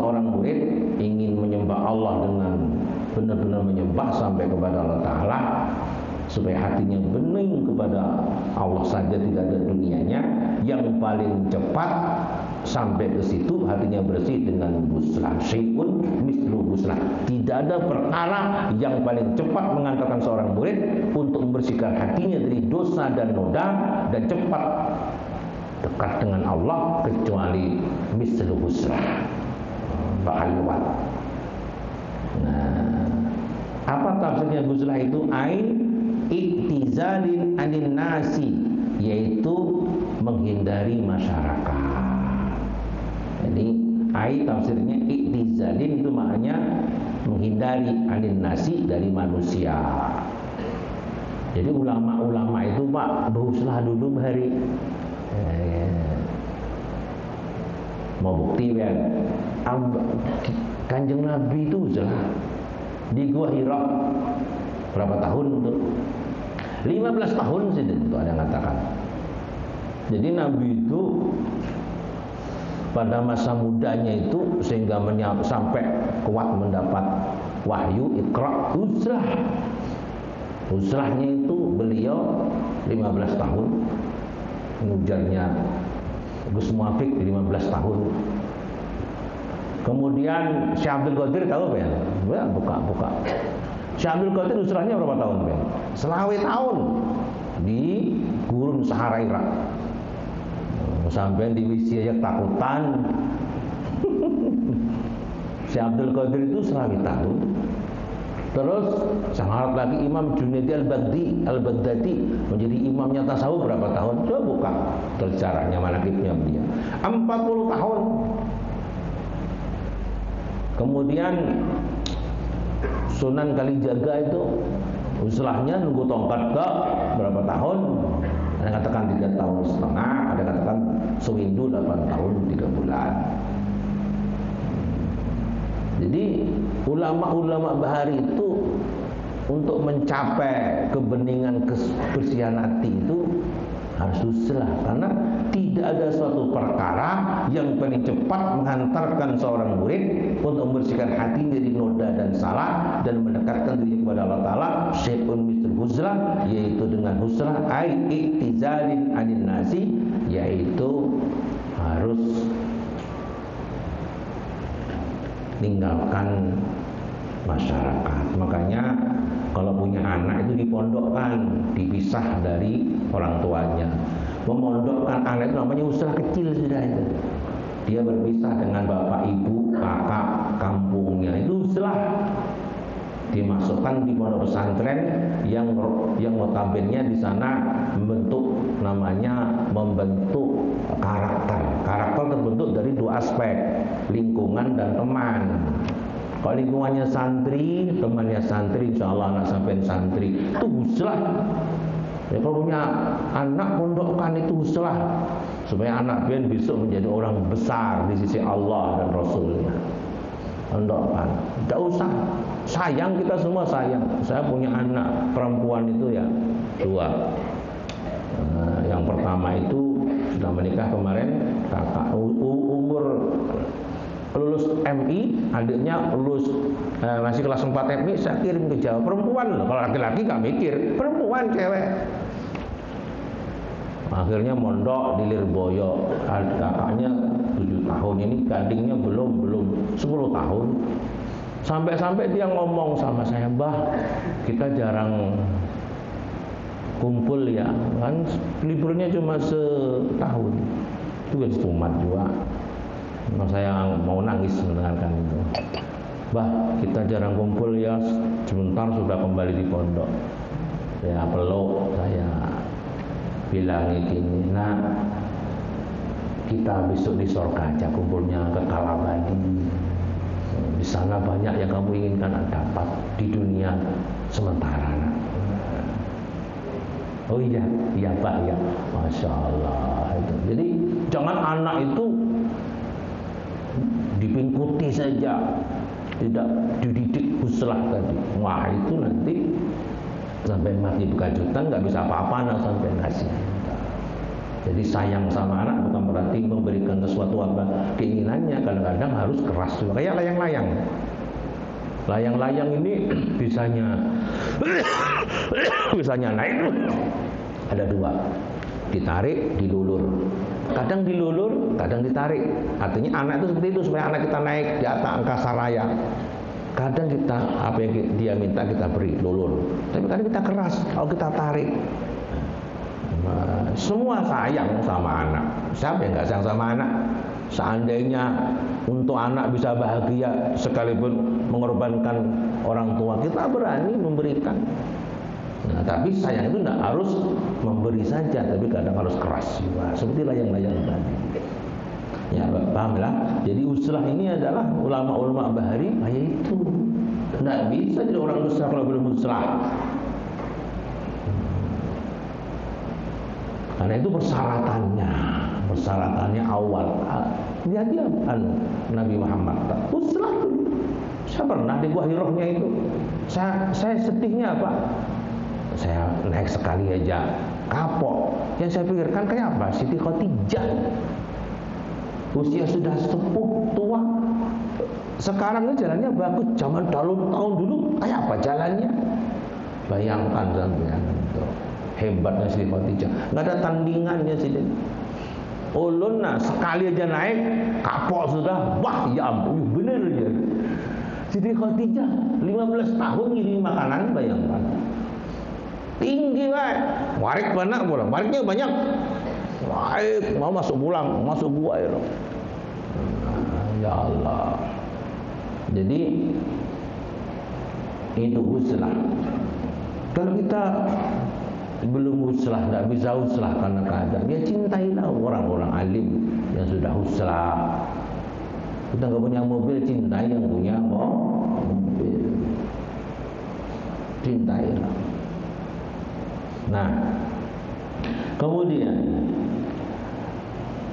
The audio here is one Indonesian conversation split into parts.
seorang murid ingin menyembah Allah dengan benar-benar menyembah sampai kepada Allah Ta'ala, supaya hatinya bening kepada Allah saja, tidak ada dunianya, yang paling cepat sampai ke situ hatinya bersih dengan buslah. Syai'un mislu buslah. Tidak ada perkara yang paling cepat mengantarkan seorang murid untuk membersihkan hatinya dari dosa dan noda dan cepat dekat dengan Allah kecuali mislu buslah, ba'alwat. Nah, apa tafsirnya buslah itu? Iktizalin anin nasi, yaitu menghindari masyarakat. Jadi tafsirnya iktizalin itu maknanya menghindari anin nasi, dari manusia. Jadi ulama-ulama itu Pak beruslah dulu hari mau bukti kan? Kanjeng Nabi itu uslah di Gua Hira berapa tahun itu? 15 tahun sih itu ada yang katakan. Jadi Nabi itu pada masa mudanya itu sehingga sampai kuat mendapat wahyu Iqra, uslah. Uslahnya itu beliau 15 tahun. Ujarnya Gus Muafik 15 tahun. Kemudian Syekh Abdul Qadir tahu ya? Buka. Syekh Abdul Qadir usrahnya berapa tahun, Ben? Selawe tahun di gurun Sahara Irak. Sampai di Wisya takutan. Syekh Abdul Qadir itu selawe tahun. Terus sangat lagi Imam Junaidi Al-Baghdadi menjadi imamnya tasawuf berapa tahun? Coba buka sejarahnya, manaqibnya dia. 40 tahun. Kemudian Sunan Kalijaga itu uslahnya nunggu tongkat ke berapa tahun? Ada yang katakan 3 tahun setengah, ada yang katakan sewindu 8 tahun 3 bulan. Jadi ulama-ulama bahari itu untuk mencapai kebeningan kebersihan hati itu harus uslah, karena tidak ada suatu perkara yang paling cepat menghantarkan seorang murid untuk membersihkan hati dari noda dan salah dan mendekatkan diri kepada Allah Ta'ala. Syai'un misal huzlah, yaitu dengan huzlah iktizalin anin nasi, yaitu harus tinggalkan masyarakat. Makanya kalau punya anak itu dipondokkan, dipisah dari orang tuanya. Memondokkan anak itu namanya usaha kecil sudah itu. Dia berpisah dengan bapak, ibu, kakak, kampungnya, itu usaha. Dimasukkan di pondok pesantren yang notabene di sana membentuk karakter. Karakter terbentuk dari 2 aspek, lingkungan dan teman. Kalau lingkungannya santri, temannya santri, insya Allah anak sampai santri, itu uslah. Ya, kalau punya anak pondokkan itu uslah, supaya anak pian besok menjadi orang besar di sisi Allah dan Rasulnya. Pondokkan, tidak usah. Sayang, kita semua sayang. Saya punya anak perempuan itu ya 2. Yang pertama itu sudah menikah kemarin, kakak umur lulus MI, adiknya lulus masih kelas 4 MI, saya kirim ke Jawa. Perempuan loh, kalau laki-laki gak mikir, perempuan cewek. Akhirnya mondok di Lirboyo. Kakaknya 7 tahun, ini gadingnya belum 10 tahun. Sampai-sampai dia ngomong sama saya, "Mbah, kita jarang kumpul ya, kan liburnya cuma setahun." Itu kan cuma 2. Saya mau nangis mendengarkan itu. "Bah, kita jarang kumpul ya, sebentar sudah kembali di pondok." Ya peluk, saya bilang gini, "Nah, kita besok di surga aja kumpulnya, kekal abadi. Di sana banyak yang kamu inginkan dapat, di dunia sementara." Oh iya Pak ya, Masya Allah itu. Jadi jangan anak itu dipingkuti saja, tidak dididik uslah tadi. Wah, itu nanti sampai mati berkejutan, nggak bisa apa-apa, sampai ngasih. Jadi sayang sama anak bukan berarti memberikan sesuatu apa keinginannya, kadang-kadang harus keras juga. Kayak layang-layang. Layang-layang ini bisanya naik ada dua, ditarik, dilulur. Kadang dilulur, kadang ditarik. Artinya anak itu seperti itu, supaya anak kita naik di atas angkasa raya. Kadang kita apa yang dia minta kita beri, lulur. Tapi kadang kita keras, kalau kita tarik. Semua sayang sama anak. Siapa yang nggak sayang sama anak? Seandainya untuk anak bisa bahagia sekalipun mengorbankan orang tua, kita berani memberikan. Nah, tapi sayang itu tidak harus memberi saja, tapi kadang harus keras juga. Seperti layang-layang tadi. Ya, pahamlah. Jadi uslah ini adalah ulama-ulama bahari, yaitu tidak bisa jadi orang uslah kalau belum uslah. Karena itu persyaratannya awal. Dia Nabi Muhammad uslah dulu. Saya pernah di Gua Hirahnya itu. Saya sedihnya apa? Saya naik sekali aja kapok. Yang saya pikirkan kayak apa? Siti Khadijah usia sudah sepuh tua. Sekarang jalannya bagus. Zaman tahun dulu kayak apa jalannya? Bayangkan sampean itu. Hebatnya Siti Khadijah. Nggak ada tandingannya Siti. Ulun sekali aja naik kapok sudah. Wah ya ampun, bener ya. Siti Khadijah 15 tahun ngirim makanan, bayangkan. Tinggi banget. Warik banyak pulang. Wariknya banyak. Warik mau masuk gua ya. Ya Allah. Jadi itu uslah. Kalau kita belum uslah, tidak bisa uslah karena keadaan, ya cintailah orang-orang alim yang sudah uslah. Kita nggak punya mobil, cintai yang punya mobil. Cintailah. Nah, kemudian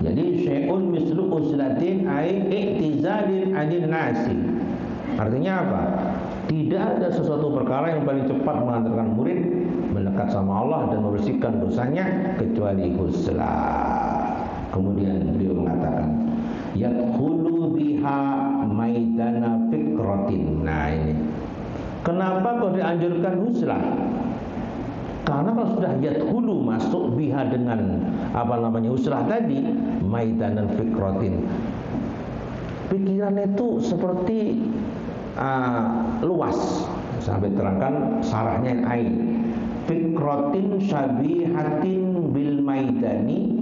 jadi syai'un mislu uslatin ai i'tizalin 'anil nasi. Artinya apa? Tidak ada sesuatu perkara yang paling cepat mengantarkan murid mendekat sama Allah dan membersihkan dosanya kecuali huslah. Kemudian beliau mengatakan, yadkhulu biha maidana fikratin. Nah ini. Kenapa kau dianjurkan huslah? Karena kalau sudah yadkhulu masuk biha dengan huslah tadi, maidanan fikratin. Pikiran itu seperti luas. Sampai terangkan sarahnya ain. Fikratin syabihatin bil maidani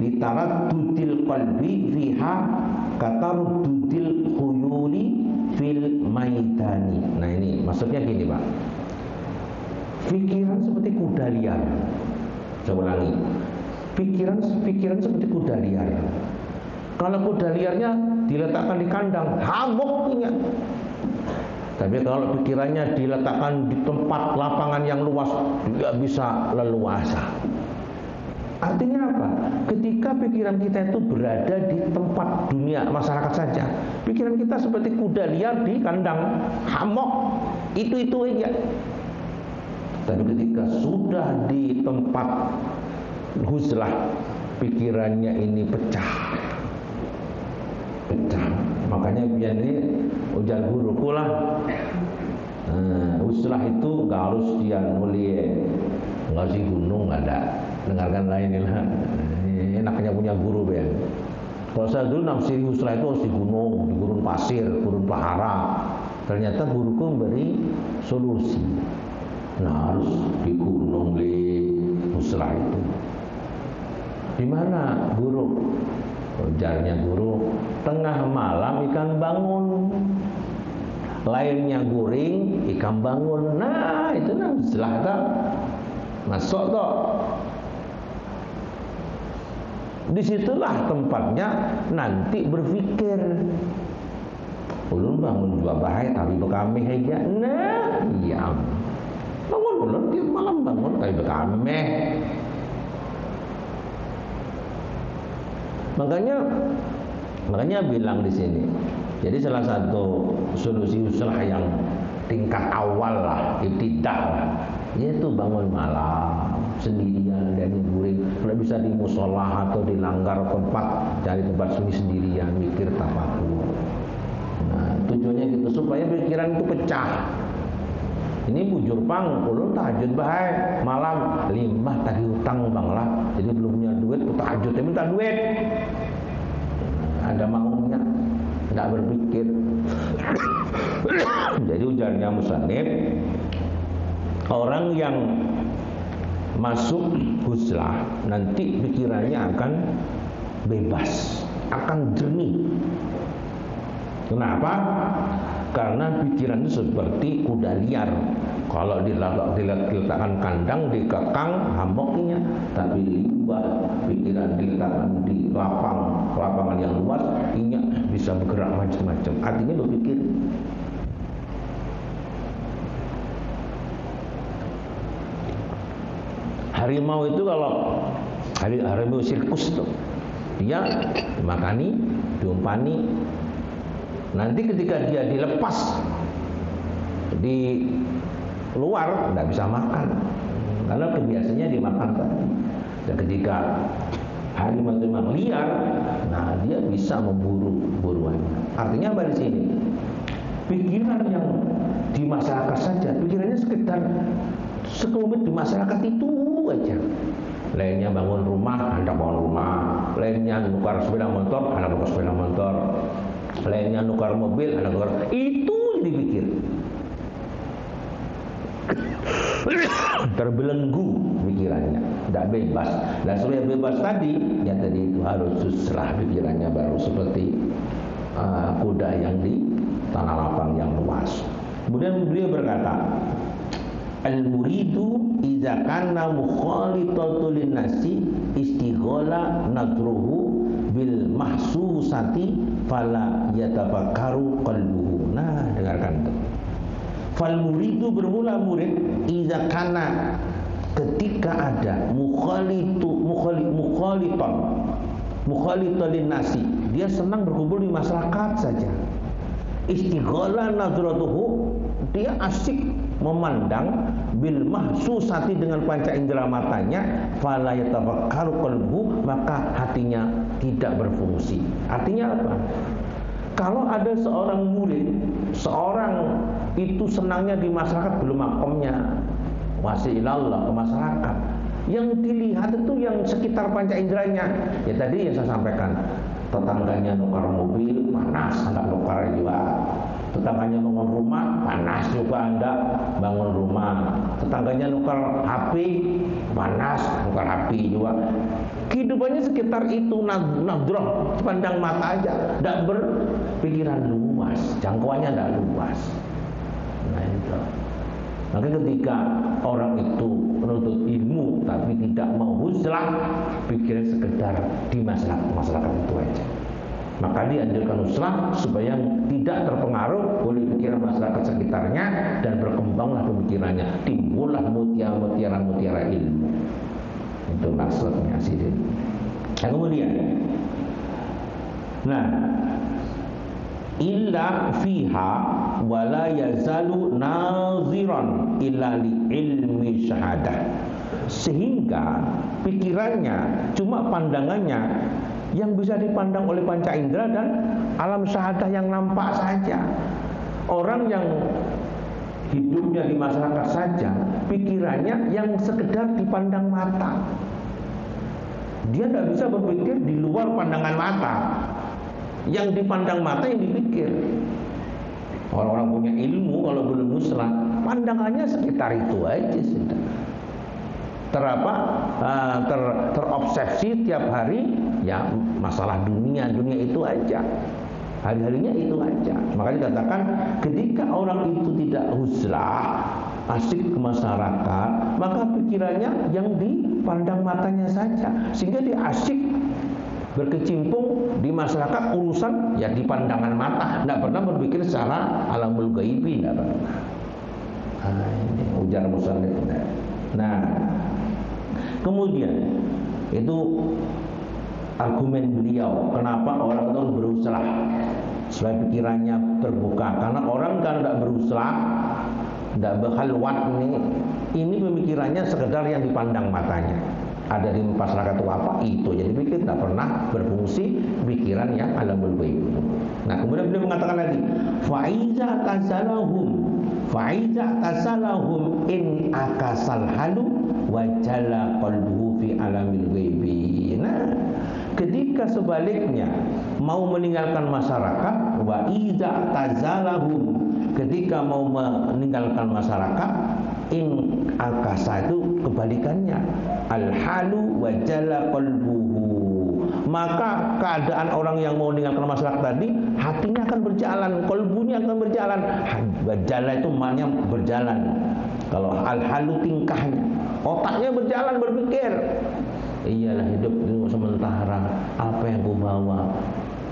litaraddudil qalbi fiha kataruddudil khuyuli fil maidani. Nah ini maksudnya gini Pak. Pikiran seperti kuda liar. Saya ulangi. Pikiran seperti kuda liar. Kalau kuda liarnya diletakkan di kandang, hamuk punya. Tapi kalau pikirannya diletakkan di tempat lapangan yang luas, nggak bisa leluasa. Artinya apa? Ketika pikiran kita itu berada di tempat dunia masyarakat saja, pikiran kita seperti kuda liar di kandang, hamok, itu aja. Tapi ketika sudah di tempat huslah, pikirannya ini pecah. Makanya biar ini ujar guruku lah. Huslah itu nggak harus dia mulia, nggak harus di gunung, nggak ada. Dengarkan lain lah. Enaknya punya guru ya. Kalau saya dulu nafsiri huslah itu harus di gunung, di gurun pasir, gurun pahara. Ternyata guruku memberi solusi. Nah harus di gunung huslah itu. Di mana guru? Ujarnya guru, tengah malam ikan bangun, lainnya guring, ikan bangun. Nah itu huslah tak masuk tak. Disitulah tempatnya nanti berpikir. Ulun bangun dua bahaya tapi bekami aja. Nah iya. Bangun ulun tiap malam bangun tapi bekami. Makanya bilang di sini. Jadi salah satu solusi huslah yang tingkat awal lah, ibtidah lah, yaitu bangun malam. sendirian dan guring. Kalau bisa di musola atau di langgar tempat, cari tempat sunyi sendirian, mikir tafakur. Nah, tujuannya gitu supaya pikiran itu pecah. Ini bujur pang, ulun tahajud baik malam 5 tadi utang bang lah, jadi belum punya duit, tahajud tapi minta duit. Ada maunya, tidak berpikir. Jadi ujarnya musannif, orang yang masuk huslah nanti pikirannya akan bebas, akan jernih. Kenapa? Karena pikiran itu seperti kuda liar. Kalau diletakkan kandang, dikekang hamboknya, tapi limbah pikiran diletakkan di lapangan yang luas, inya bisa bergerak macam-macam. Artinya berpikir. Harimau itu kalau harimau sirkus itu, dia dimakani, diumpani. Nanti ketika dia dilepas di luar tidak bisa makan karena kebiasaannya dimakan tadi. Dan ketika harimau itu memang liar, nah dia bisa memburu buruannya. Artinya apa di sini? Pikiran yang di masyarakat saja, pikirannya sekedar sekelumit di masyarakat itu aja. Lainnya bangun rumah, Anda bangun rumah. Lainnya nukar sepeda motor, Anda nukar sepeda motor. Lainnya nukar mobil, Anda nukar. Itu dipikir. Terbelenggu pikirannya, tidak bebas. Dan supaya bebas tadi, ya tadi itu harus susrah pikirannya baru seperti kuda yang di tanah lapang yang luas. Kemudian beliau berkata, al-muridu idza kana mukhalitatul nasi istighala nadruhu bil mahsusati fala yatafakkaru qalbuhu. Nah, dengarkan itu. Fal muridu bermula murid idza kana ketika ada mukhaliton nasi, dia senang berkumpul di masyarakat saja. Istighala nadratuhu, dia asik memandang bil mahsusati dengan panca indera matanya, fala yatafakkaru qalbu, maka hatinya tidak berfungsi. Artinya apa? Kalau ada seorang murid, seorang itu senangnya di masyarakat, belum makomnya wasilallah ke masyarakat, yang dilihat itu yang sekitar panca inderanya. Ya tadi yang saya sampaikan, tetangganya nukar mobil, panas Anda nukar juga. Tetangganya bangun rumah, panas juga Anda bangun rumah. Tetangganya nukar HP, panas nukar HP juga. Kehidupannya sekitar itu, nadroh, pandang mata aja, tidak berpikiran luas, jangkauannya tidak luas. Nah itu. Maka ketika orang itu menuntut ilmu tapi tidak mau huslah, pikirnya sekedar di masyarakat itu aja. Maka dianjurkan huslah supaya tidak terpengaruh oleh pikiran masyarakat sekitarnya dan berkembanglah pemikirannya, timbullah mutiara-mutiara ilmu. Itu maksudnya sih. Nah, kemudian, illa fiha wala yazalu naziran illa li ilmi syahadah, sehingga pikirannya cuma pandangannya yang bisa dipandang oleh panca indera dan alam syahadah yang nampak saja. Orang yang hidupnya di masyarakat saja, pikirannya yang sekedar dipandang mata. Dia tidak bisa berpikir di luar pandangan mata. Yang dipandang mata yang dipikir. Orang-orang punya ilmu kalau belum huslah, pandangannya sekitar itu aja sudah. Terobsesi tiap hari ya masalah dunia itu aja. Hari-harinya itu aja. Makanya dikatakan ketika orang itu tidak huslah, asik ke masyarakat, maka pikirannya yang dipandang matanya saja, sehingga dia asik berkecimpung di masyarakat urusan ya di pandangan mata, tidak pernah berpikir secara alamul ghaibi, tidak pernah. Ini ujar musannif. Nah, kemudian itu argumen beliau kenapa orang itu berusaha supaya pikirannya terbuka. Karena orang kan tidak berusaha, tidak berkhalwat nih, ini pemikirannya sekedar yang dipandang matanya. Ada di masyarakat itu apa? Itu jadi pikir, tidak pernah berfungsi pikiran yang alamul ghaib. Nah, kemudian beliau mengatakan lagi, faiza tasalahum in akasal halu wajala qalbuhu fi alamil ghaibi. Nah, ketika sebaliknya mau meninggalkan masyarakat, wa iza tazalahum, ketika mau meninggalkan masyarakat, in akasa itu kebalikannya, al halu wajala qalbuhu, maka keadaan orang yang mau meninggalkan masyarakat tadi, hatinya akan berjalan, kolbunya akan berjalan. Wajala itu maknanya berjalan. Kalau al halu tingkahnya, otaknya berjalan berpikir, iyalah hidup ini sementara, apa yang ku bawa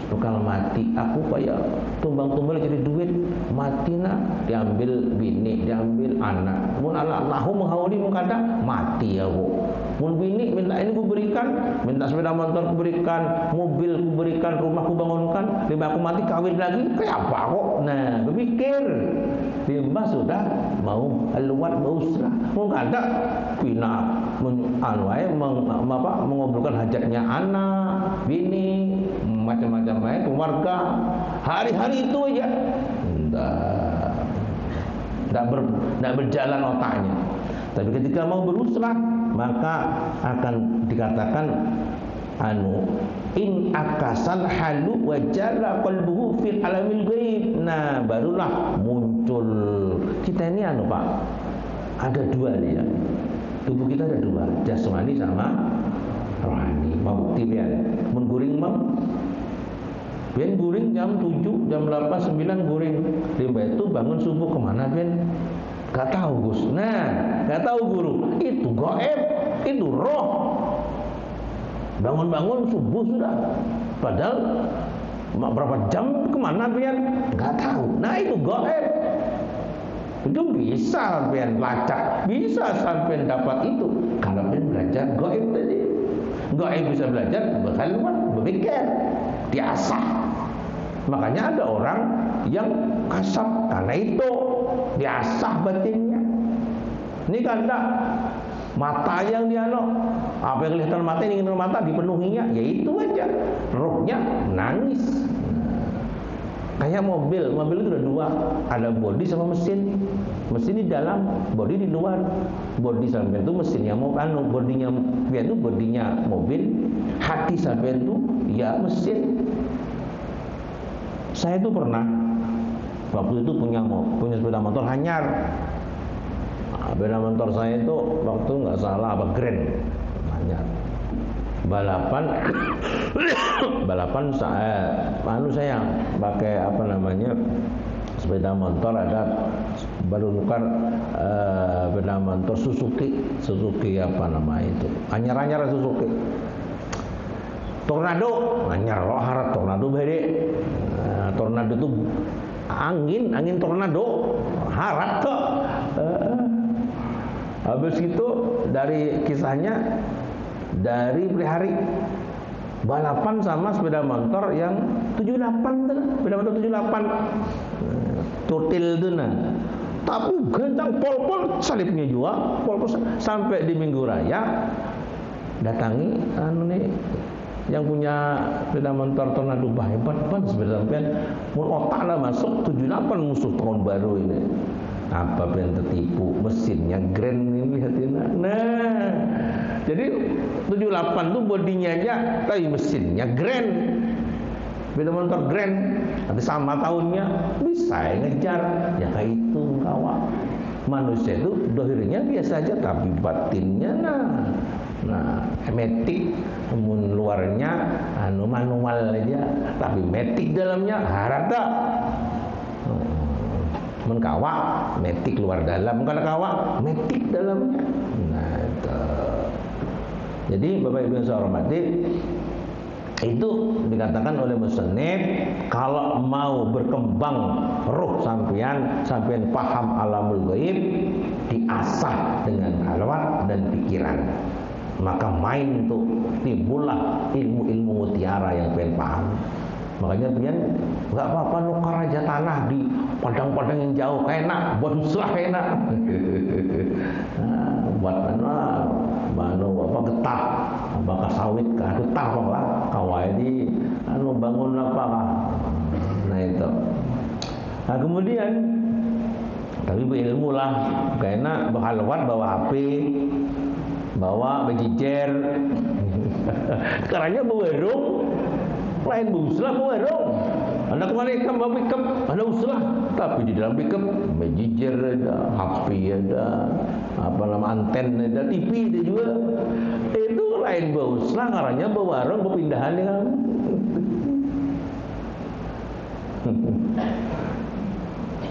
bakal mati, aku kayak tumbang-tumbang jadi duit, mati nak, diambil bini, diambil anak, mun Allahumma hauli mengkata mati aku, mun bini minta ini ku berikan, minta sepeda motor ku berikan, mobil ku berikan, rumah ku bangunkan, lima aku mati kawin lagi, kayak apa kok? Nah, berpikir Bimba sudah mau luat beusrah, mau kata pina mengobrolkan hajatnya anak, bini, macam-macam keluarga, hari-hari itu aja, tidak berjalan otaknya. Tapi ketika mau berusrah, maka akan dikatakan in akasal halu wajala qalbuhu fil alamil ghaib. Nah, barulah muncul. Kita ini Pak, ada dua nih ya. Tubuh kita ada dua, jasmani sama rohani. Mau tibian, mengguring mau. Biar guring jam 7, jam 8, 9 guring. Limba itu bangun subuh kemana Bian? Gak tahu Gus. Nah, gak tahu guru. Itu gaib, itu roh. Bangun-bangun subuh sudah. Padahal berapa jam kemana Bian? Gak tahu. Nah, itu gaib. Itu bisa Bian lacak, bisa sampai dapat itu. Kalau Bian belajar gaib tadi. Gaib bisa belajar, berkhaluan, berpikir, diasah. Makanya ada orang yang kasab karena itu diasah batinnya. Ini karena mata yang dia apa yang kelihatan mata, ini ingin mata dipenuhinya, ya itu aja. Rohnya nangis. Kayak mobil itu ada dua, ada bodi sama mesin. Mesin di dalam, bodi di luar. Bodi sampai itu mesinnya mau bodinya itu bodinya mobil, hati sampai itu ya mesin. Saya itu pernah waktu itu punya sepeda motor hanyar. Sepeda motor saya itu waktu nggak salah Grand hanyar. Balapan saya pakai sepeda motor, ada baru nukar sepeda motor Suzuki itu anyar Suzuki Tornado anyar harap Tornado bede. Tornado itu angin tornado harap kok. Habis itu dari kisahnya, dari hari balapan sama sepeda motor yang 78 tuh, sepeda motor 78 tutil tuh nah. Tapi gantang pol salibnya juga, pol sampai di Minggu Raya datangi yang punya sepeda motor Tornado hebat sepeda sampean mun otak lah masuk 78 musuh tahun baru ini. Apa yang tertipu, mesinnya Grand ini lihatin. Nah, jadi 78 tuh bodinya aja, tapi mesinnya Grand. Sepeda motor Grand, tapi sama tahunnya bisa ngejar. Ya kayak itu kawan. Manusia itu dohirnya biasa aja, tapi batinnya nah metik, luarnya manual aja, tapi metik dalamnya harata. Mengkawa metik luar dalam, kalau kawa metik dalamnya. Nah, itu. Jadi Bapak Ibu yang saya hormati, itu dikatakan oleh musannif, kalau mau berkembang ruh sampean paham alamul ghaib, diasah dengan halwat dan pikiran. Maka main tuh timbullah ilmu-ilmu mutiara yang pengen paham. Makanya pian nggak apa-apa nukar aja tanah di padang-padang yang jauh, enak, buat muslah enak. Nah, buat mana apa getah, bakal sawit kah getah lah, kawai di bangun apa kah. Nah itu. Nah kemudian tapi berilmu lah, karena berhalwat bawa HP, bawa bejijer, karena berwerung, lain buslah berwerung. Anda kemana ikan bawa pickup, ada uslah, tapi di dalam pickup bejijer ada, HP ada, apa nama anten ada, TV ada juga. Itu lain buslah, karena berwarung berpindahan ya.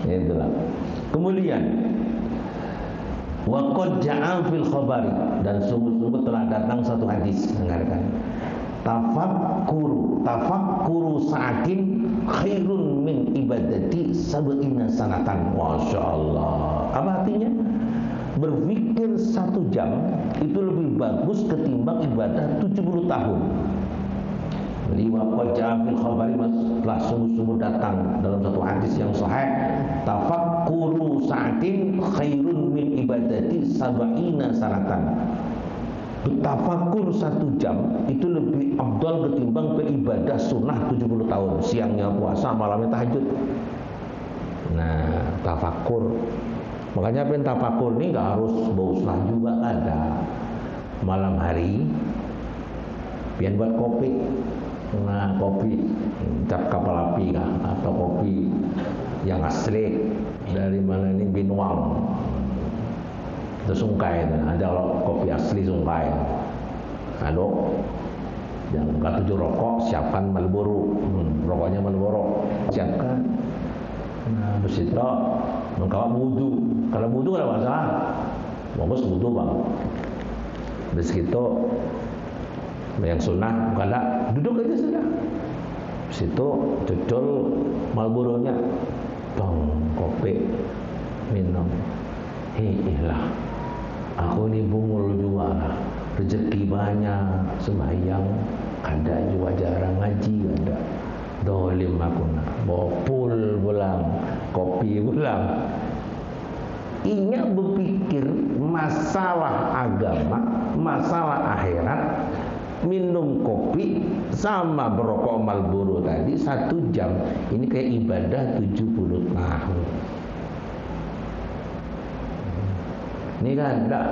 Itulah. Kemudian waqad ja'a fil khabari, dan sungguh-sungguh telah datang satu hadis, dengarkan. Tafakkuru sa'atin khairun min ibadati sab'ina sanatan. Masya Allah. Apa artinya? Berpikir 1 jam itu lebih bagus ketimbang ibadah 70 tahun. Waqad ja'a fil khabari, telah sungguh-sungguh datang dalam satu hadis yang sahih, tafakkuru sa'atin khairun min ibadati sab'ina sanatan. Bertafakur 1 jam itu lebih afdal ketimbang beribadah sunnah 70 tahun. Siangnya puasa, malamnya tahajud. Nah, tafakur. Makanya tafakur ini nggak harus bauslah juga ada. Malam hari pian buat kopi. Nah, kopi cap kapal api kah? Atau kopi yang asli dari mana ini, Binwang. Itu Sungkai, ada kalau kopi asli Sungkai. Halo, yang nggak tujuh rokok, siapkan Marlboro. Rokoknya Marlboro, siapkan. Nah, terus itu mengkawat wudu. Kalau wudu ada masalah, bagus wudu bang. Terus itu yang sunnah, kalau duduk aja sudah. Terus itu cocol Marlboro-nya, tong kopi minum. Ilah, aku ini bungul juga, rezeki banyak, sembahyang ada juga, jarang ngaji ada, dolim aku nak, bopul pulang, kopi pulang. Ingat berpikir masalah agama, masalah akhirat, minum kopi sama berokok Marlboro tadi 1 jam, ini kayak ibadah 70 tahun. Ini kan enggak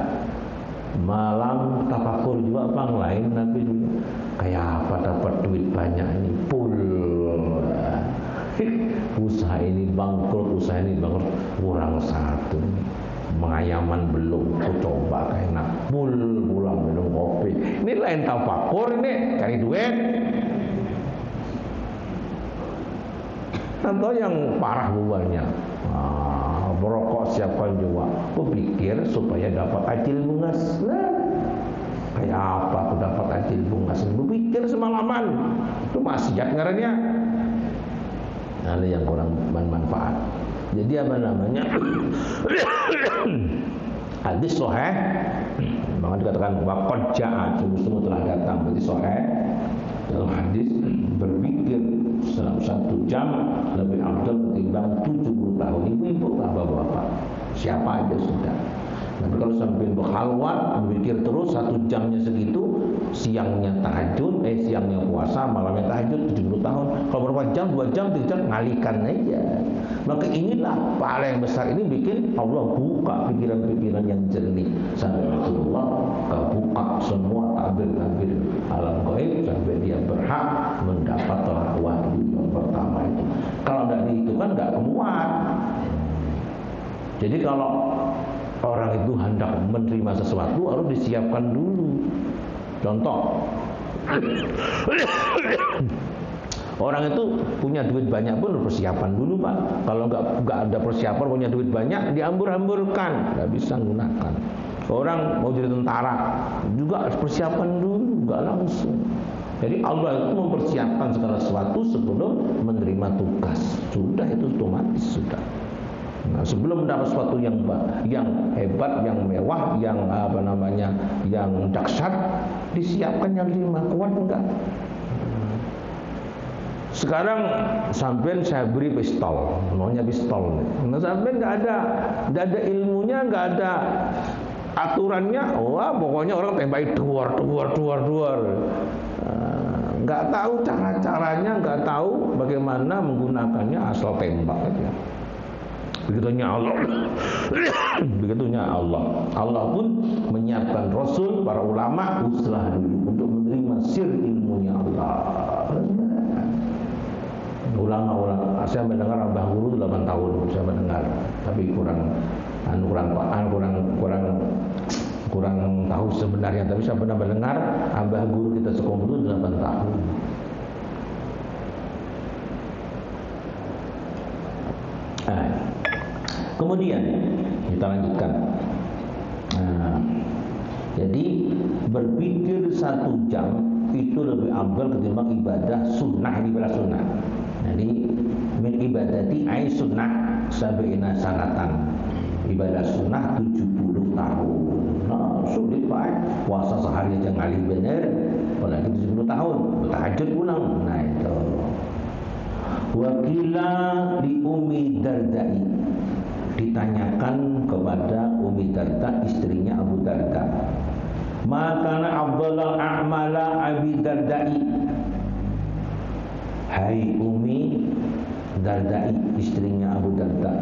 malam tafakur juga bang, lain Nabi juga. Kayak apa dapat duit banyak ini, full. Usaha ini bangkrut, kurang 1. Mengayaman belum, aku coba kayak enak, full pulang minum kopi. Ini lain tafakur, ini cari duit. Atau yang parah buahnya. Merokok siapa juga, aku pikir supaya dapat ajil bungas. Nah, kayak apa aku dapat ajil bungas? Aku pikir semalaman, itu maksiat ngarannya. Ada yang kurang bermanfaat. Jadi apa namanya? Hadis sahih, maka dikatakan waqad ja'a, sungguh telah datang. Berarti sahih dalam hadis, berpikir dalam 1 jam lebih afdal ketimbang 70 tahun. Ibu-ibu, bapak-bapak, siapa aja sudah. Tapi kalau sampai berkhalwat, berpikir terus 1 jamnya segitu, siangnya tahajud, siangnya puasa, malamnya tahajud 70 tahun. Kalau berapa jam, 2 jam, 3 jam, ngalikan aja. Maka inilah pahala yang besar ini bikin Allah buka pikiran-pikiran yang jernih. Sampai Rasulullah buka semua tabir-tabir alam gaib sampai dia berhak mendapat wahyu yang pertama itu. Kalau tidak itu kan nggak kemuat. Jadi kalau orang itu hendak menerima sesuatu harus disiapkan dulu. Contoh, orang itu punya duit banyak pun harus persiapan dulu pak. Kalau nggak ada persiapan, punya duit banyak diambur-amburkan, nggak bisa gunakan. Orang mau jadi tentara juga harus persiapan dulu, nggak langsung. Jadi Allah itu mempersiapkan segala sesuatu sebelum menerima tugas. Sudah itu otomatis sudah. Nah, sebelum mendapat sesuatu yang hebat, yang mewah, yang yang dahsyat, disiapkan yang 5. Kuat enggak? Sekarang sampean saya beri pistol, maunya pistol. Nah, sampean nggak ada ilmunya, nggak ada aturannya. Wah, pokoknya orang tembak duar. Nggak tahu cara-caranya, nggak tahu bagaimana menggunakannya, asal tembak aja. Begitunya Allah. Begitunya Allah. Allah pun menyiapkan Rasul, para ulama, uslah dulu untuk menerima sir ilmunya Allah. Ulama-ulama, saya mendengar Abah Guru 8 tahun, saya mendengar, tapi kurang tahu sebenarnya. Tapi saya pernah mendengar Abah Guru kita sekolah itu 8 tahun. Kemudian kita lanjutkan. Jadi berpikir 1 jam itu lebih afdal ketimbang ibadah sunnah. Jadi min ibadati ai sunnah sabiina sanatan. Ibadah sunnah 70 tahun. Nah, sulit Pak. Puasa sehari aja ngalih bener, apalagi 70 tahun. Tahajud pulang. Nah itu. Wakila di Ummi Dardai. Ditanyakan kepada Ummi Darda, istrinya Abu Darda. Makana afdalul a'mala Abi Dardai. Hai Ummi Dardai, istrinya Abu Darda,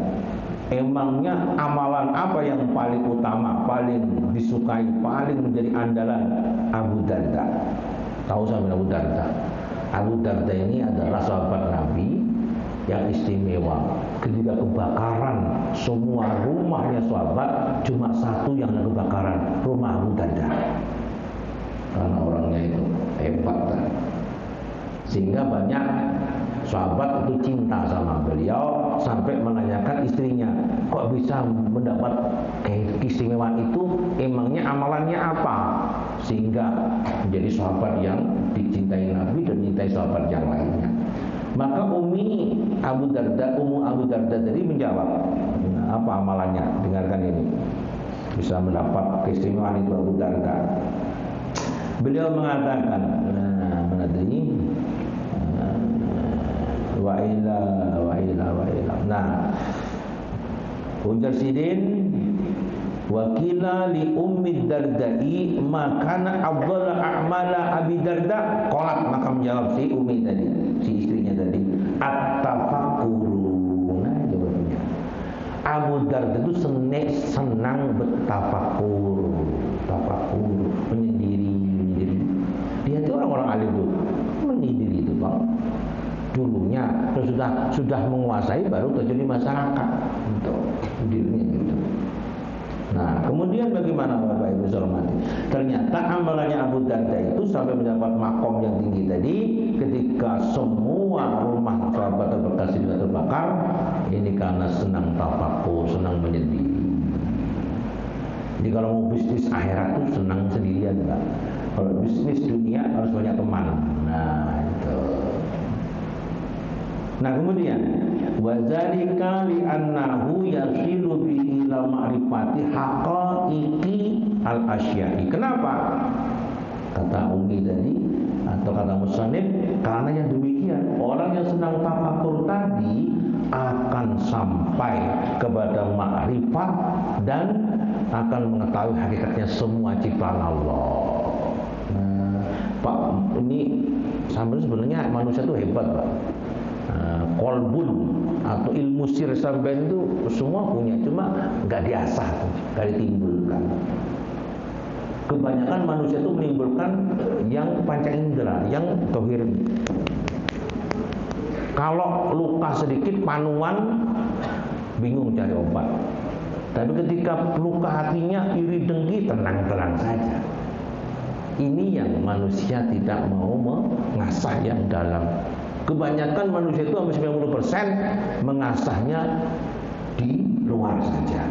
emangnya amalan apa yang paling utama, paling disukai, paling menjadi andalan Abu Darda? Tahu sama Abu Darda? Abu Darda ini adalah sahabat Nabi yang istimewa. Ketika kebakaran, semua rumahnya sahabat, cuma 1 yang ada kebakaran, rumah Abu Darda. Karena orangnya itu hebat, sehingga banyak sahabat itu cinta sama beliau, sampai menanyakan istrinya, kok bisa mendapat keistimewaan itu, emangnya amalannya apa, sehingga menjadi sahabat yang dicintai Nabi dan dicintai sahabat yang lainnya. Maka Ummu Abu Darda tadi menjawab, apa amalannya? Dengarkan ini, bisa mendapat keistimewaan itu Abu Darda. Beliau mengatakan, wa ila. Nah, ujar sidin, wakila li Ummi Dardai makana afdal a'mala Abi Darda. Qalat, maka menjawab si Ummi tadi, si istrinya tadi, at-tafakkuru. Nah, jawabnya Abu Darda itu senang bertafakur, menyendiri. Dia itu orang-orang alim tuh menyendiri itu Bang. Dulunya sudah menguasai, baru terjadi masyarakat untuk dirinya gitu. Nah, kemudian bagaimana Bapak Ibu Salamati? Ternyata amalannya Abu Darda itu sampai mendapat makom yang tinggi tadi, ketika semua rumah sahabat terbekas sudah terbakar, ini karena senang tafakur, senang menyendiri. Jadi kalau mau bisnis akhirat tuh senang sendirian Pak. Kalau bisnis dunia harus banyak teman. Nah, itu. Nah, kemudian wadzalika li annahu yasilu bi ila ma'rifati haqaiqi al-asya'i. Kenapa? Kata Ummi tadi atau kata musannif, karena yang demikian, orang yang senang tafakur tadi akan sampai kepada ma'rifat dan akan mengetahui hakikatnya semua ciptaan Allah. Nah, Pak, ini sampai sebenarnya manusia itu hebat, Pak. Kolbun atau ilmu sir sampean itu semua punya, cuma nggak diasah, nggak ditimbulkan. Kebanyakan manusia itu menimbulkan yang panca indera, yang tohir. Kalau luka sedikit panuan, bingung cari obat. Tapi ketika luka hatinya iri dengki, tenang-tenang saja. Ini yang manusia tidak mau mengasah yang dalam. Kebanyakan manusia itu hampir 90% mengasahnya di luar saja.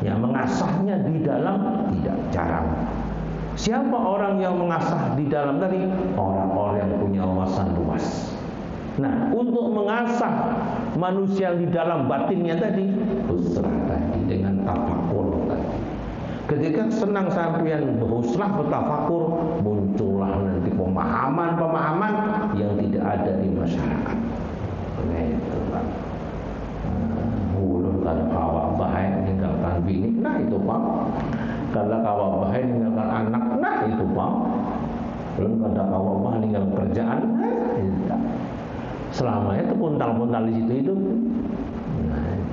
Yang mengasahnya di dalam tidak, jarang. Siapa orang yang mengasah di dalam tadi? Orang-orang yang punya wawasan luas. Nah, untuk mengasah manusia di dalam batinnya tadi, usrah tadi dengan tafakur tadi. Ketika senang sampean berusrah bertafakur, muncullah nanti pemahaman-pemahaman yang tidak ada di masyarakat. nah itu Pak. Kalau kawa bahaya ninggalkan anak, nah itu Pak. Belum kada kawa bahaya ninggalkan kerjaan, nah itu. Selamanya itu puntal-puntal di situ itu